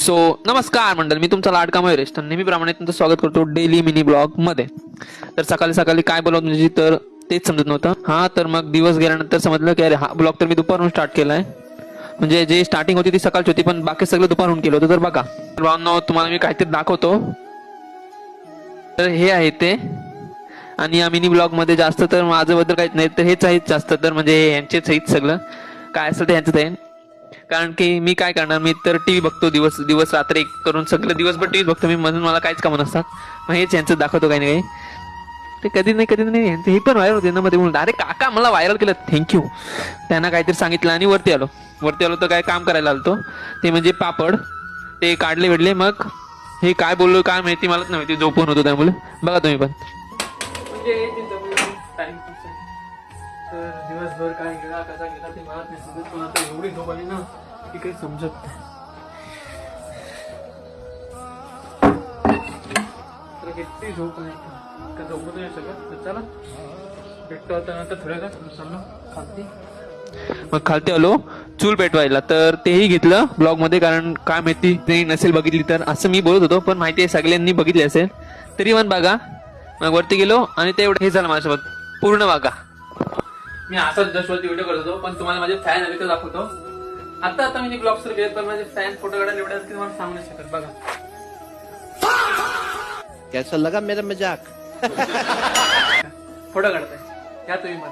So नमस्कार मंडळ, मी तुमचा लाडका मयुरेश. तर नेहमीप्रमाणे तुमचं स्वागत करतो डेली मिनी ब्लॉग मध्ये. तर सकाळी सकाळी काय बोलवत म्हणजे तर तेच समजत नव्हतं. हा तर मग दिवस गेल्यानंतर समजलं की अरे हा ब्लॉग तर मी दुपारून स्टार्ट केलाय. म्हणजे जे स्टार्टिंग होती ती सकाळची होती, पण बाकी सगळं दुपारून केलं होतं. तर बघा भावांनो, तुम्हाला मी काहीतरी दाखवतो. तर हे आहे ते. आणि या मिनी ब्लॉग मध्ये जास्त तर माझं बद्दल काहीच नाही, तर हेच आहेत जास्त तर, म्हणजे यांचेच आहेत सगळं काय असेल ते यांचंच आहे. कारण की मी काय करणार, मी तर टीव्ही बघतो दिवस दिवस रात्र एक करून, सगळं दिवसभर टीव्ही बघतो मी, म्हणून मला काहीच कामं नसतात. मग हेच यांचं दाखवतो काही ना काही. ते कधी नाही यांचं हे पण व्हायरल होते ना मध्ये, म्हणून अरे काका मला व्हायरल केलं, थँक्यू. त्यांना काहीतरी सांगितलं आणि वरती आलो तर काय काम करायला आलतो, ते म्हणजे पापड ते काढले भेटले. मग हे काय बोललो काय माहिती, मलाच नाही माहिती, झोपून होतो त्यामुळे. बघा तुम्ही पण. म्हणजे तर दिवसभर काय गेला कसा गेला ते मला नाही समजत, पण आता एवढी झोप आली ना की काही समजत नाही. तर किती झोप नाही का, झोपत नाही सगळं. तर चला भेटतो आता नंतर थोड्या का चाललो खालती. मग खालती आलो चूल पेटवायला, तर तेही घेतलं ब्लॉग मध्ये, कारण काय माहिती ते नसेल बघितली तर असं मी बोलत होतो, पण माहिती आहे सगळ्यांनी बघितली असेल तरी पण बघा. मग वरती गेलो आणि ते एवढं हे झालं माझ्यासोबत, पूर्ण बघा. मी असंच जशवरती व्हिडिओ करत होतो, पण तुम्हाला माझे फॅन आले तर दाखवतो. आता मी ब्लॉग सुरू केले, पण माझे फॅन फोटो काढायला एवढे की तुम्हाला सांगू नाही शकत. बघा कैसा लगा मेरा मजाक. फोटो काढताय या तुम्ही पण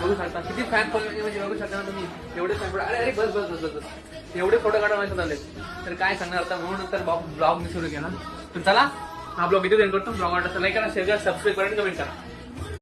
बघू शकता किती फॅन फॉलोइंग, म्हणजे बघू शकता ना तुम्ही एवढे फॅन फोटो. अरे बस बस बस बस एवढे फोटो काढा माझ्यात आले, तर काय सांगणार आता. म्हणून नंतर ब्लॉग मी सुरू केला. तर चला हा ब्लॉग इथे एंड करतो. ब्लॉग आवडला तर लाईक करा, शेअर करा, सबस्क्राईब करा आणि कमेंट करा.